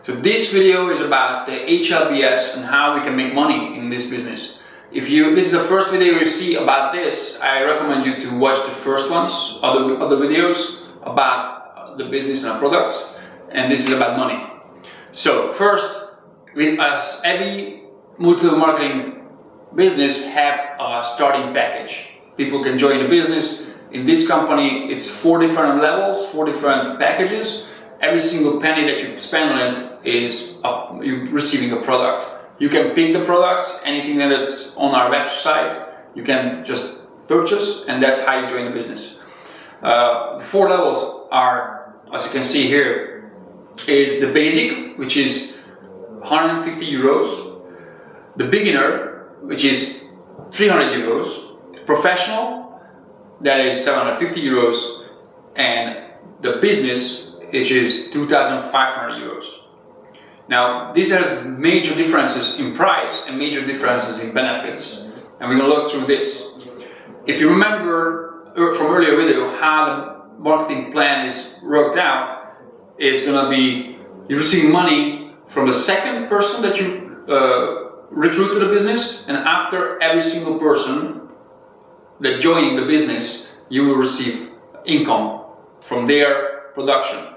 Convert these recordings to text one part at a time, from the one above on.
So this video is about the Hlbs and how we can make money in this business. If this is the first video you see about this, I recommend you to watch the first ones, other videos about the business and products, and this is about money. So first, as every multi-level marketing business have a starting package. People can join the business. In this company, it's 4 different levels, 4 different packages. Every single penny that you spend on it is you receiving a product. You can pick the products, anything that's on our website, you can just purchase, and that's how you join the business. The 4 levels are, as you can see here, is the basic, which is 150 euros, the beginner, which is 300 euros, professional, that is 750 euros, and the business, which is 2,500 euros. Now, this has major differences in price and major differences in benefits, and we're going to look through this. If you remember from earlier video how the marketing plan is worked out, it's going to be you're receiving money from the second person that you recruit to the business, and after every single person that joining the business, you will receive income from their production.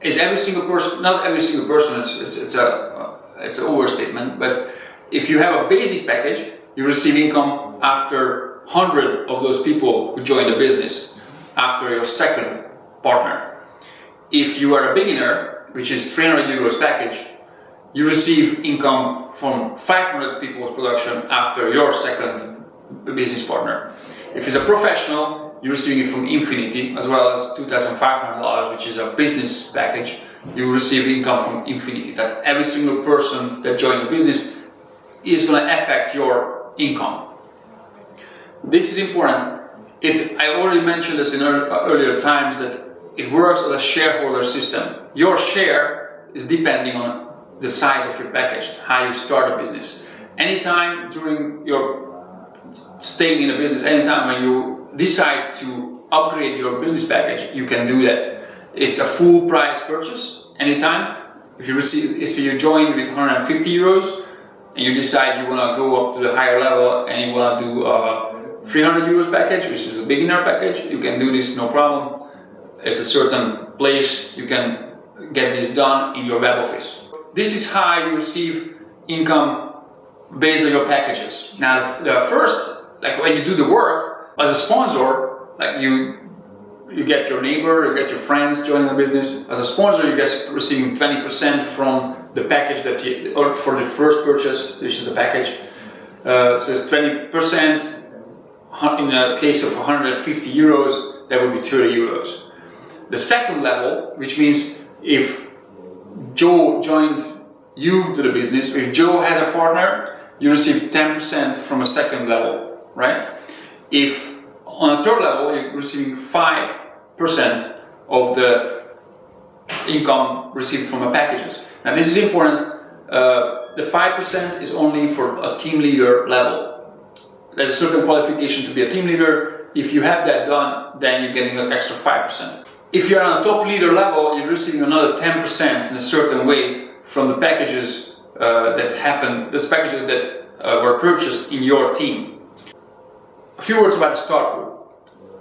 Is every single person, not every single person, it's an overstatement, but if you have a basic package, you receive income after 100 of those people who join the business, after your second partner. If you are a beginner, which is 300 euros package, you receive income from 500 people's production after your second business partner. If it's a professional, you're receiving it from Infinity, as well as $2,500, which is a business package. You receive income from Infinity. That every single person that joins the business is going to affect your income. This is important. I already mentioned this in earlier times that it works as a shareholder system. Your share is depending on the size of your package, how you start a business. Anytime during your staying in a business, anytime when you decide to upgrade your business package, you can do that. It's a full price purchase anytime. If you join with 150 euros and you decide you want to go up to the higher level and you want to do a 300 euros package, which is a beginner package, you can do this no problem. It's a certain place you can get this done in your web office. This is how you receive income based on your packages. Now the first, like when you do the work, as a sponsor, like you get your neighbor, you get your friends joining the business. As a sponsor, you get receiving 20% from the package that or for the first purchase, which is a package. So it's 20%. In a case of 150 euros, that would be 30 euros. The second level, which means if Joe joined you to the business, if Joe has a partner, you receive 10% from a second level, right? If on a third level you're receiving 5% of the income received from the packages. Now this is important. The 5% is only for a team leader level. There's a certain qualification to be a team leader. If you have that done, then you're getting an extra 5%. If you're on a top leader level, you're receiving another 10% in a certain way from the packages that happen, those packages that were purchased in your team. A few words about the start pool.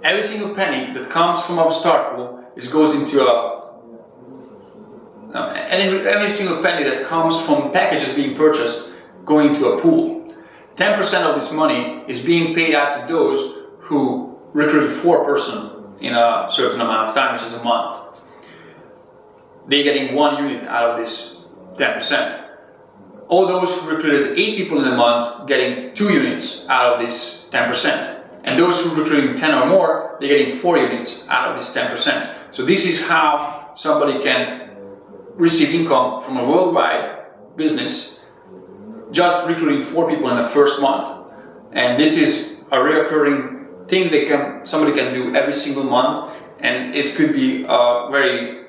Every single penny that comes from our start pool goes into every single penny that comes from packages being purchased going into a pool. 10% of this money is being paid out to those who recruited 4 persons in a certain amount of time, which is a month. They're getting 1 unit out of this 10%. All those who recruited 8 people in a month getting 2 units out of this 10%. And those who recruiting 10 or more, they're getting 4 units out of this 10%. So this is how somebody can receive income from a worldwide business just recruiting 4 people in the first month. And this is a recurring thing somebody can do every single month, and it could be a very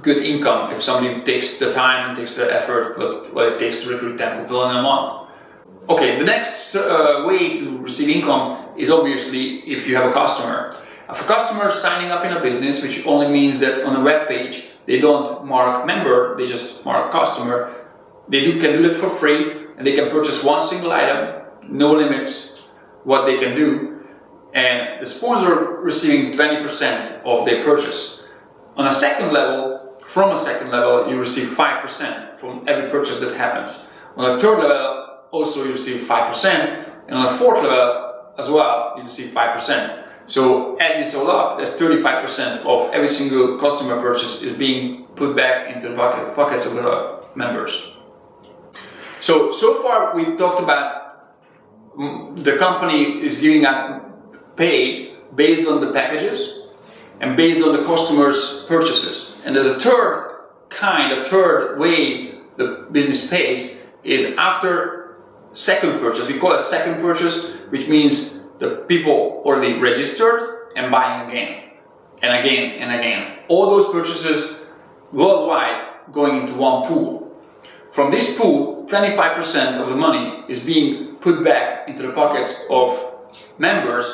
good income if somebody takes the time and takes the effort what it takes to recruit 10 people in a month. Okay, the next way to receive income is obviously if you have a customer. If a customer is signing up in a business, which only means that on a web page they don't mark member, they just mark customer. They can do that for free, and they can purchase one single item, no limits what they can do, and the sponsor receiving 20% of their purchase. On a second level, from a second level, you receive 5% from every purchase that happens. On a third level, also you receive 5%, and on a fourth level as well, you receive 5%. So add this all up, that's 35% of every single customer purchase is being put back into the pockets of the members. So far we talked about the company is giving out pay based on the packages and based on the customer's purchases. And there's a third way the business pays is after second purchase. We call it second purchase, which means the people already registered and buying again and again and again. All those purchases worldwide going into one pool. From this pool, 25% of the money is being put back into the pockets of members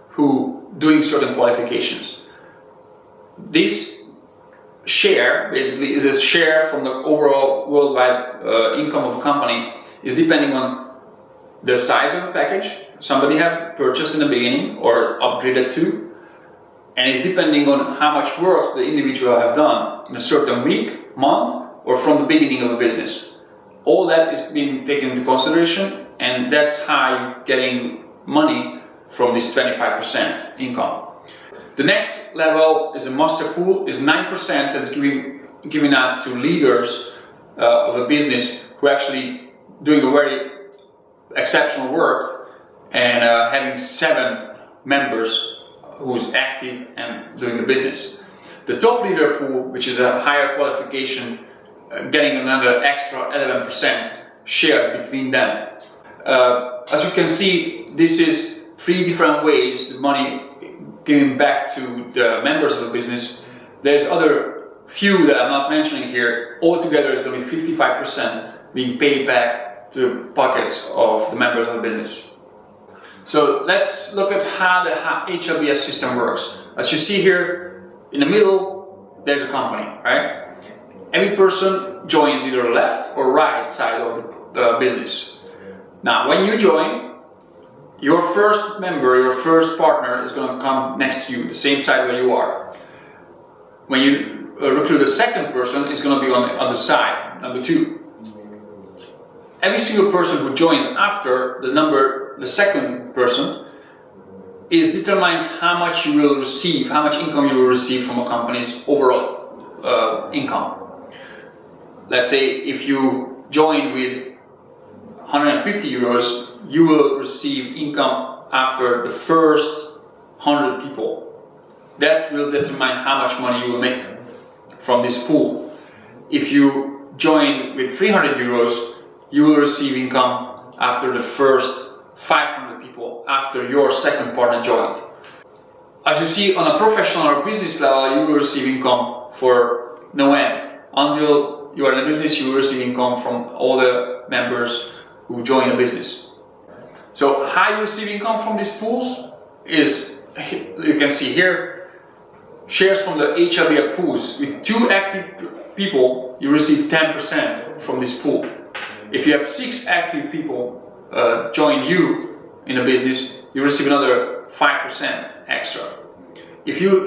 who doing certain qualifications. This share basically is a share from the overall worldwide income of a company, is depending on the size of the package somebody have purchased in the beginning or upgraded to, and it's depending on how much work the individual have done in a certain week, month, or from the beginning of a business. All that is being taken into consideration, and that's how you're getting money from this 25% income. The next level is a master pool, is 9% that's given out to leaders of a business who are actually doing a very exceptional work and having 7 members who's active and doing the business. The top leader pool, which is a higher qualification, getting another extra 11% shared between them. As you can see, this is 3 different ways the money giving back to the members of the business. There's other few that I'm not mentioning here. Altogether it's going to be 55% being paid back to the pockets of the members of the business. So let's look at how the Hlbs system works. As you see here, in the middle, there's a company, right? Every person joins either the left or right side of the business. Now, when you join, your first member, your first partner is going to come next to you, the same side where you are. When you recruit a second person, it's going to be on the other side, number 2. Every single person who joins after the second person determines how much you will receive, how much income you will receive from a company's overall income. Let's say if you join with 150 euros, you will receive income after the first 100 people. That will determine how much money you will make from this pool. If you join with 300 euros, you will receive income after the first 500 people, after your second partner joined. As you see, on a professional or business level, you will receive income for no end. Until you are in a business, you will receive income from all the members who join the business. So how you receive income from these pools is, you can see here, shares from the Hlbs pools. With 2 active people, you receive 10% from this pool. If you have 6 active people join you in a business, you receive another 5% extra. If you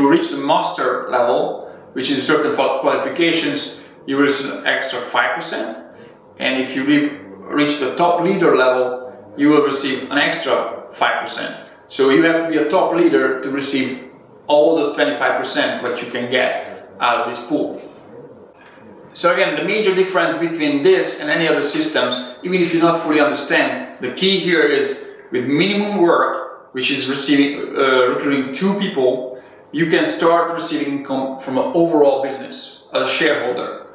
reach the master level, which is certain qualifications, you will receive an extra 5%. And if you reach the top leader level, you will receive an extra 5%. So you have to be a top leader to receive all the 25% what you can get out of this pool. So again, the major difference between this and any other systems, even if you not fully understand, the key here is with minimum work, which is recruiting 2 people, you can start receiving income from an overall business as a shareholder.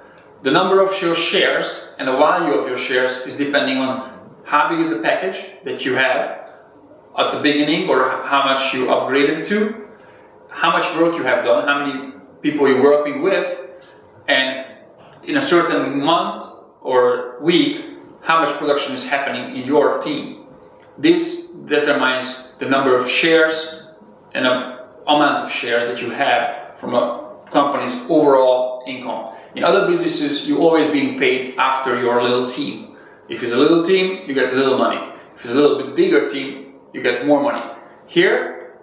The number of your shares and the value of your shares is depending on how big is the package that you have at the beginning or how much you upgraded to, how much work you have done, how many people you're working with, and in a certain month or week, how much production is happening in your team. This determines the number of shares and the amount of shares that you have from a company's overall income. In other businesses, you're always being paid after your little team. If it's a little team, you get little money. If it's a little bit bigger team, you get more money. Here,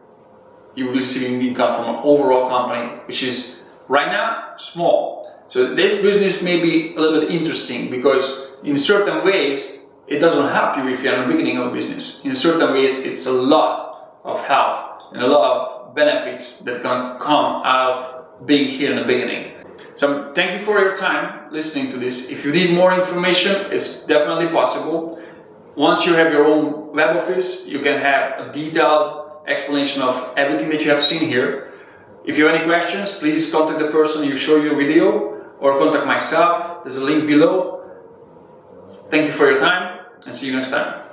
you're receiving income from an overall company, which is right now small. So this business may be a little bit interesting because in certain ways, it doesn't help you if you're in the beginning of a business. In certain ways, it's a lot of help and a lot of benefits that can come out of being here in the beginning. So thank you for your time listening to this. If you need more information, it's definitely possible. Once you have your own web office, you can have a detailed explanation of everything that you have seen here. If you have any questions, please contact the person you show your video or contact myself. There's a link below. Thank you for your time and see you next time.